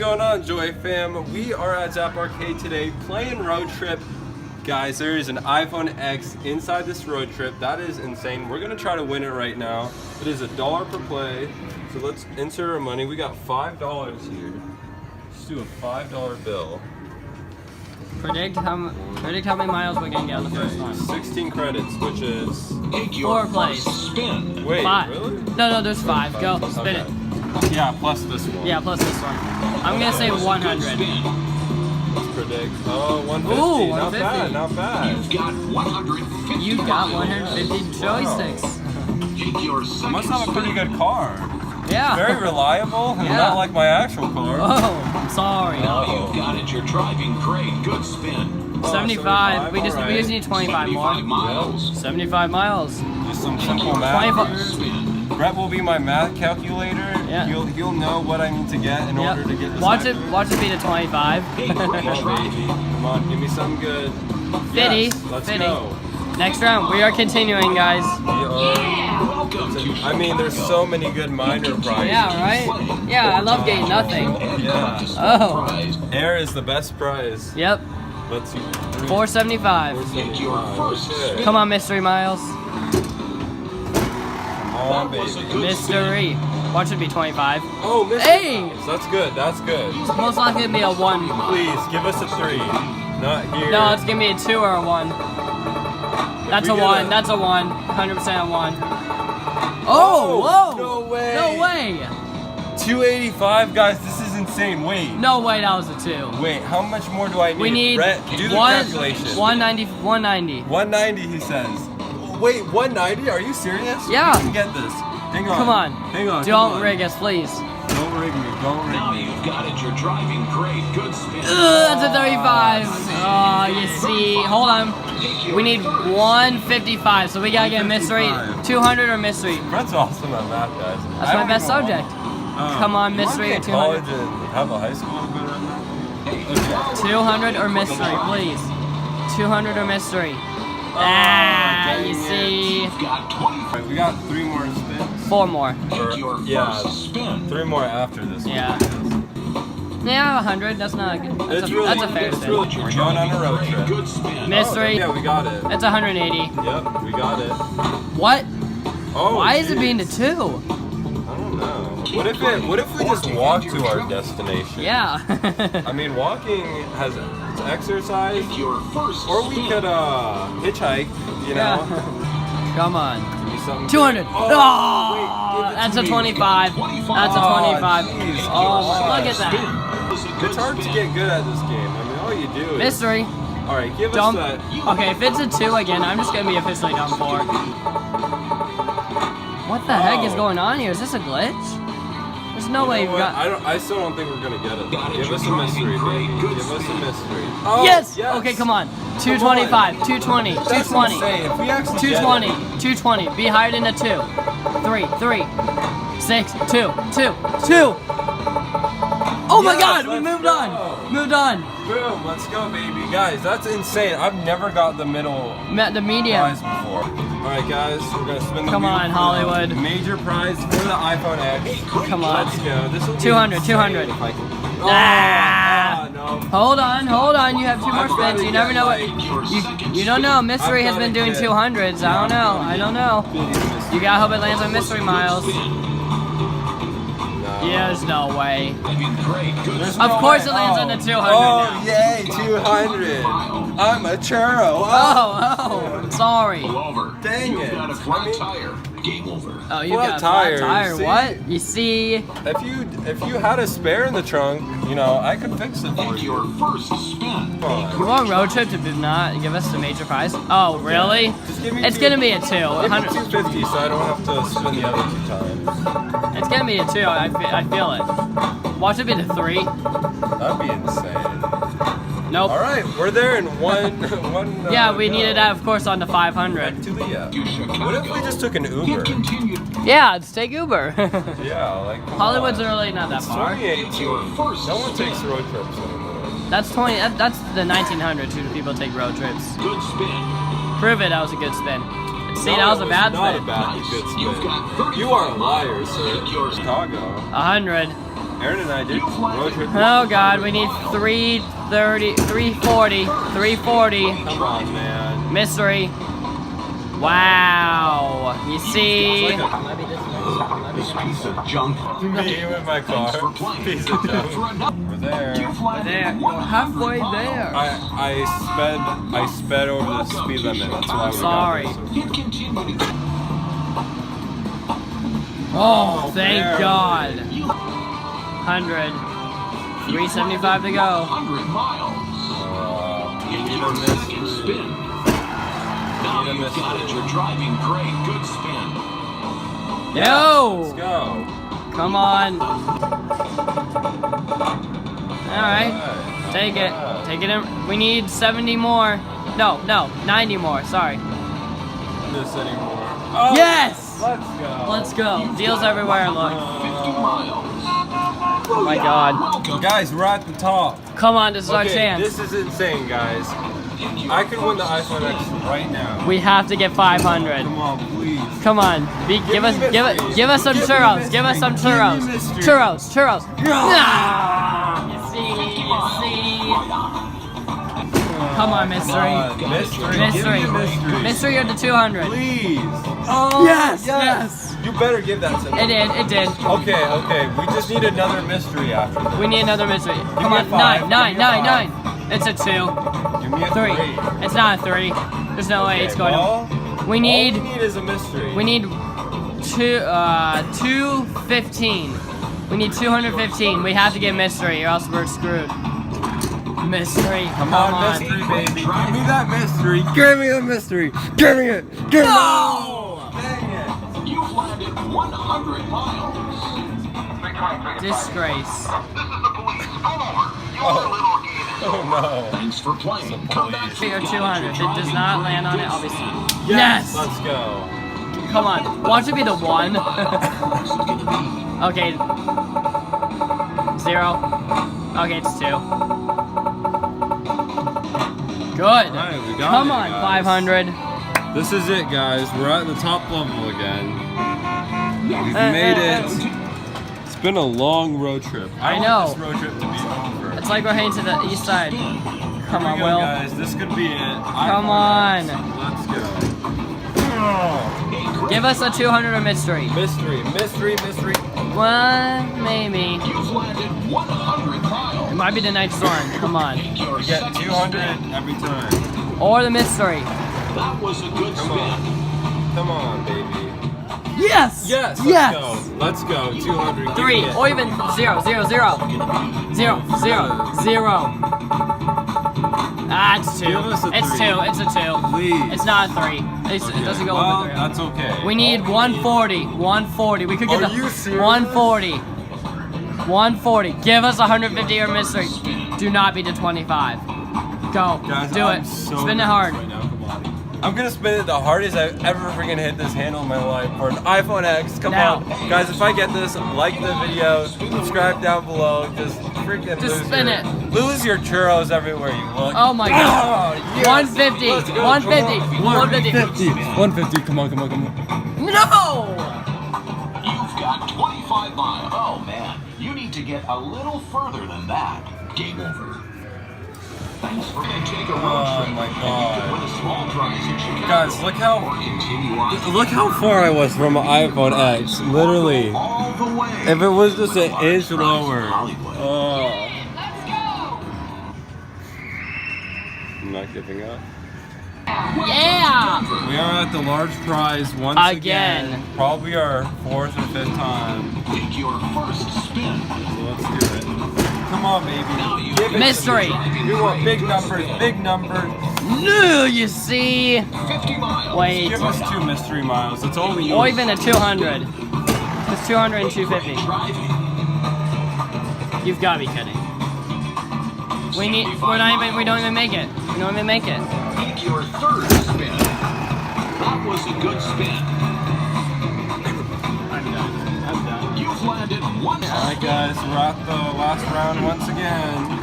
going on, Joy fam? We are at Zap Arcade today playing Road Trip. Guys, there is an iPhone X inside this Road Trip. That is insane. We're gonna try to win it right now. It is $1 per play. So let's insert our money. We got $5 here. Let's do a $5 bill. Predict how many miles we're gonna get on the first one. 16 credits, which is 4 plays. Spin. Wait, 5. Really? No, there's 5. Go, spin it. Yeah, plus this one. Yeah, plus this one. I'm gonna say 100. Let's predict. Oh, 150. Ooh, 150. 150. Not bad. You've got 150 joysticks. I must have a pretty good car. Yeah. Very reliable, and not like my actual car. Oh, I'm sorry. Now you've got it. You're driving great. Good spin. 75. We just need 25 more. 75 miles. 75 miles. Just some simple math. 25. Brett will be my math calculator. Yeah. He'll know what I need to get in order to get this. Watch it be to 25. Come on, baby. Come on, give me something good. 50. Yes, let's 50. go. Next round, we are continuing, guys. I mean, there's so many good minor prizes. Yeah, right? Yeah, I love getting nothing. Yeah. Oh. Air is the best prize. Yep. Let's see. 475. 475. Come on, Mystery Miles. Come on, baby. Mystery. Watch it be 25. Oh, Mystery. Hey! Miles. That's good. That's good. It's most likely to be a 1. Please, give us a 3. Not here. No, it's gonna be a 2 or a 1. That's a 1. That's a 1. 100% a 1. Oh, whoa! No way. No way! 285, guys. This is insane. Wait. No way, that was a 2. Wait, how much more do I need? We need Brett, do the calculation. 190. 190, he says. Wait, 190? Are you serious? Yeah. You can get this. Hang on. Come on. Hang on. Don't rig us, please. Don't rig me. Don't rig Now me. you've got it. You're driving great. Good spin. That's a 35. Oh, you see. Hold on. We need 155, so we gotta get a mystery. 200 or mystery. Brett's awesome at math, guys. That's my best subject. Come on, mystery or 200. College and have a high school good at math? Okay. 200 or mystery, please. 200 or mystery. You see. Right, we got 3 more spins. 4 more. Yeah, 3 more after this one. Yeah. Yeah, 100. That's not a good. That's a fair spin. We're going on a road trip. Mystery. Oh, yeah, we got it. That's 180. Yep, we got it. What? Oh, Why is it being a 2? I don't know. What if we just walk to our destination? Yeah. I mean, walking has it's exercise, or we could hitchhike. You know. Yeah. Come on. Give me something 200. good. Oh, wait, that's a 25. That's a 25. Geez, Oh, look at that. It's hard to get good at this game. I mean, all you do is Mystery. All right, give Dump. us that. Okay, if it's a 2 again, I'm just gonna be officially done for. What the heck is going on here? Is this a glitch? There's no way we've got. I still don't think we're gonna get it. Give us a mystery, baby. Give us a mystery. Oh, Yes! Okay, come on. 225, 220, That's 220, insane. If we actually 220, 220. Be higher than a 2. 3, 6, 2, 2, 2. Oh my Yes, God! We let's moved go. on. Moved on. Boom! Let's go, baby, guys. That's insane. I've never got the middle The medium. prize before. All right, guys, we're gonna spin the Come wheel on, for the Hollywood. Major prize for the iPhone X. Come on. Let's go. This will be 200, insane 200. if I can- No. Hold on. You have 2 more spins. You never know what. You don't know. Mystery has been doing 200s. I don't know. You gotta hope it lands on Mystery Miles. Yeah, there's no way. Of course it lands on the 200 Oh, now. yay, 200. I'm a churro. Oh, sorry. Dang it. Game over. Oh, you Flat got a flat tire, tire. see? What? You see? If you had a spare in the trunk, you know, I could fix it for you. Your first spin. We're on road trip to not give us the major prize. Oh, really? Just give me It's gonna be a 2. Give me 250 so I don't have to spin the other 2 times. It's gonna be a 2. I feel it. Watch it be the 3. That'd be insane. Nope. All right, we're there in one. Yeah, we needed that, of course, on the 500. To Leah. What if we just took an Uber? Yeah, let's take Uber. Yeah, like come Hollywood's on. really not that It's far. 2018. No one takes road trips anymore. That's That's the 1900s who people take road trips. Good spin. Prove it. That was a good spin. See, No, that was it a bad not spin. a bad good You've got spin. You are a liar, sir. Yours. Chicago. 100. Aaron and I did road trip. Oh God, we need 330, 340, 340. Come on, man. Mystery. Wow. You see? It's like This piece of junk. me with my car. Piece of junk. We're there. There. You're halfway there. I sped over the speed limit. That's why we Sorry. got this. It continued. Oh, thank there. God. 100. 375 to go. 100 miles. We Take need your a second mystery. spin. Now Need a you've got it. mystery. You're driving great. Good spin. Let's Yo! go. Come on. Alright. Take it. Take it in. We need 70 more. No, 90 more. Sorry. This anymore. Oh, Yes! Let's go. Let's go. Deals everywhere, look. 50 miles. Oh my God. Welcome. Guys, we're at the top. Come on, this is our Okay, chance. this is insane, guys. I could win the iPhone X right now. We have to get 500. Come on, please. Come on. Give us some churros. Give us some churros. Churros. Nah. You see. Come on, mystery. Mystery. Mystery. Give me a mystery. Mystery or the 200. Please. Oh, yes. You better give that to me. It did. Okay. We just need another mystery after this. We need another mystery. Come me a on, five. nine. Give me a five. It's a 2. Give me a 3. 3. It's not a 3. There's no way it's going well, to. We need. All we need is a mystery. We need 215. We need 215. We have to get mystery or else we're screwed. Mystery. Come on, mystery, baby. Give me that mystery. Give me the mystery. Give me it. Give me No! it. Dang it. You've landed 100 miles. Disgrace. Oh no. Thanks for playing. Come back 3 or 200. If it does not land on it, I'll be sad. Yes. Yes! Let's go. Come on. Watch it be the 1. Okay. 0. Okay, it's 2. Good. Alright, we got Come it, on, guys. 500. This is it, guys. We're at the top level again. We've made it. It's been a long road trip. I know. want this road trip to be over. It's like we're heading to the east side. Come Here on, we go, Will. guys. This could be it. Come on. Let's go. Give us a 200 or mystery. Mystery. Well, maybe. You've landed 100 miles. It might be the night storm. Come on. Take your We get second 200 spin. every time. Or the mystery. That was a good Come spin. on. Come on, baby. Yes! Yes. Let's go. 200. 3 Give me or it. even 0. 0. Ah, it's 2. Give us a It's 3. 2. It's a 2. Please. It's not a 3. It doesn't go Well, over 3. that's okay. We need 140. 140. We could get Are the you serious? 140. 140. Give us 150 or mystery. Do not be the 25. Go. Guys, Do I'm it. so Spin it nervous hard. right now. Come on. I'm gonna spin it the hardest I've ever freaking hit this handle in my life for an iPhone X. Come Now. on, guys! If I get this, like the video, subscribe down below. Just freaking Just spin it. Lose your churros everywhere you look. Oh my God. Oh, yes. 150. Let's go. 150. 150. 150. Come on. No! You've got 25 miles. Oh, man. You need to get a little further than that. Game over. Thanks for take a road Oh trip. my And you God. can win a small prize in Chicago. Guys, look Or how continue on far I was from an iPhone X. Literally, all the way. if it was just an inch Prize lower. in Hollywood. Oh. I'm not giving up. Yeah! We are at the large prize once Again. Probably our 4th or 5th time. Take your first spin. So let's do it. Come on, baby. Give it Mystery. to me. We want big numbers. No, you see? 50 miles. Wait. Give us 2 mystery miles. That's all we need. Or even a 200. It's 200 and 250. Driving. You've got to be kidding. We don't even make it. We don't even make it. Take your third spin. That was a good spin. I'm done. You've landed one. Alright, guys. We're at the last round once again.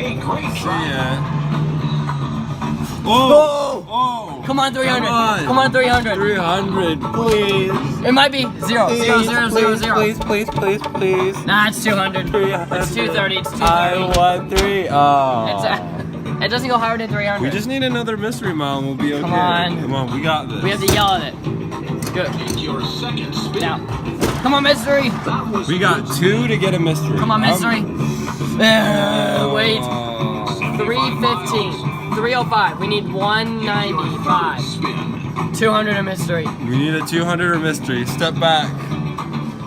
A great See try. ya. Oh! Oh! Come Come on, 300. Come on. Come on, 300. 300, please. It might be 0, 0, 0, 0, 0. Please. Nah, it's 200. 300. It's 230. It's 230. I want 3. Oh. It doesn't go higher than 300. We just need another mystery mile and we'll be okay. Come on. Come on, we got this. We have to yell at it. Good. Take your second spin. Now. Come on, mystery. That was We got 2 to get a mystery. Come on, mystery. Wait. Oh. 315. 305. We need 195. spin. 200 a mystery. We need a 200 or mystery. Step back.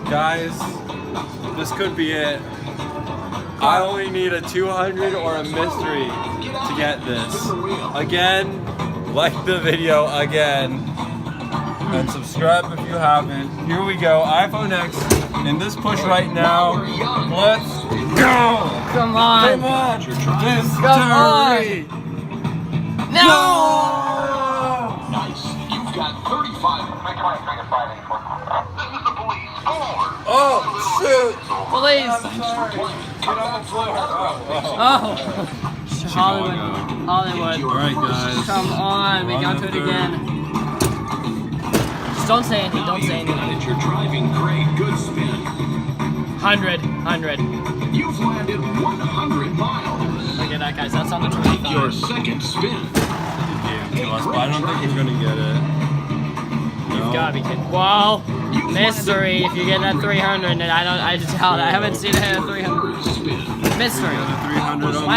Guys, this could be it. I only need a 200 or a mystery to get this. Again, like the video again. And subscribe if you haven't. Here we go. iPhone X in this push right now. Let's go. Come on. Come on. Mystery. No. Nice. You've got 35. This is the police. Pull over. Oh, shoot. Please. Get on the floor. Oh. Hollywood. All right, guys. Come on. We got to it again. Just don't say anything. Don't say You've got anything. it. You're driving great. Good spin. 100. You've landed 100 miles. Look at that, guys. That's on the Your 25. second spin. To us, but I don't think we're gonna get it. You've got to be kidding. Whoa. Mystery. If you get that 300, then I just doubt. I haven't seen it at 300. Third spin. Mystery. Another 300 on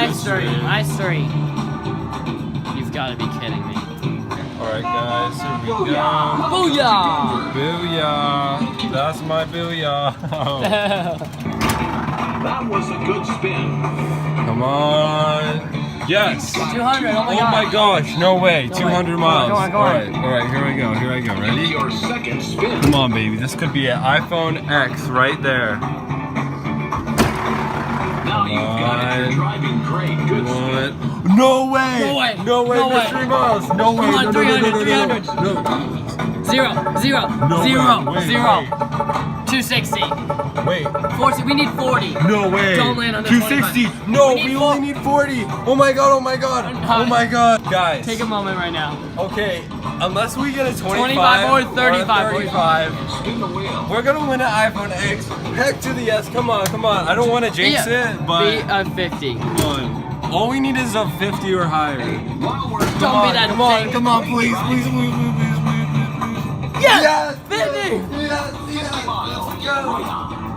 Mystery. You've got to be kidding me. All right, guys, here we go. Booyah! Booyah! That's my booyah. That was a good spin. Come on. Yes. 200. Oh my Oh god. my gosh, no way. 200 miles. Go on. All right, here I go. Ready? Your second spin. Come on, baby. This could be an iPhone X right there. Now you've got it. You're driving great. Good spin. What? No way. No way. Mystery miles. No way. Come on, No. 300. 0. No way. Wait, 260. Wait. 40. We need 40. No way. Don't land on the 260. 25. No, We we need only need 40. Oh my god. Guys. Take a moment right now. Okay, unless we get a 25 or 35. 35, Spin the wheel. we're gonna win an iPhone X. Heck to the yes. Come on. I don't want to jinx it, Be but a 50. come on. All we need is a 50 or higher. While we're Don't be that thing. Come on, please. Yes! 50! Yes.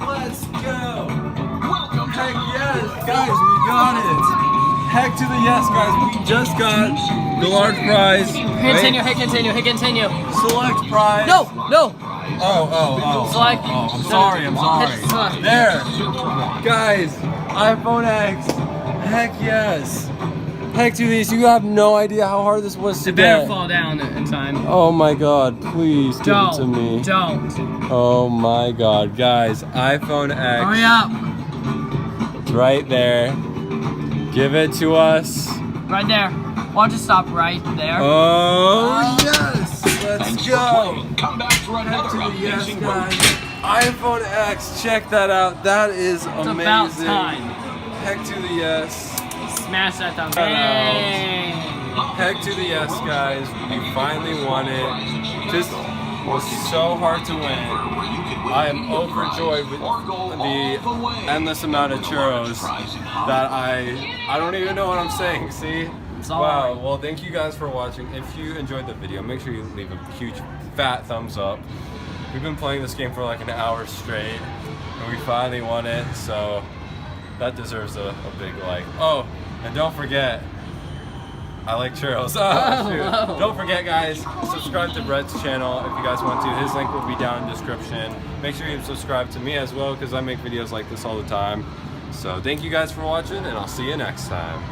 Let's go. welcome to Heck yes, guys, we got it. Heck to the yes, guys. We just got the large prize. Hit continue. Select prize. No! Oh. Select. I'm sorry. Hit select. There. Guys, iPhone X. Heck yes. Heck to these. You have no idea how hard this was to It better get. fall down in time. Oh my god, please give it to me. Don't. Oh my god, guys. iPhone X. Hurry up. It's right there. Give it to us. Right there. Why don't you stop right there? Oh, yes! Let's Thanks for go! playing. Come back for another Yes, amazing road guys. trip. iPhone X, check that out. That is It's amazing. about time. Heck to the yes. Smash that thumb. Shout out. Hey. Heck to the yes, guys. We finally won it. This was so hard to win. I am overjoyed with the endless amount of churros that I don't even know what I'm saying. See? It's all Wow. right. Well, thank you guys for watching. If you enjoyed the video, make sure you leave a huge fat thumbs up. We've been playing this game for like an hour straight, and we finally won it. So that deserves a big like. Oh, and don't forget, I like churros. Oh, shoot. Oh. Don't forget, guys, subscribe to Brett's channel if you guys want to. His link will be down in the description. Make sure you subscribe to me as well because I make videos like this all the time. So thank you guys for watching, and I'll see you next time.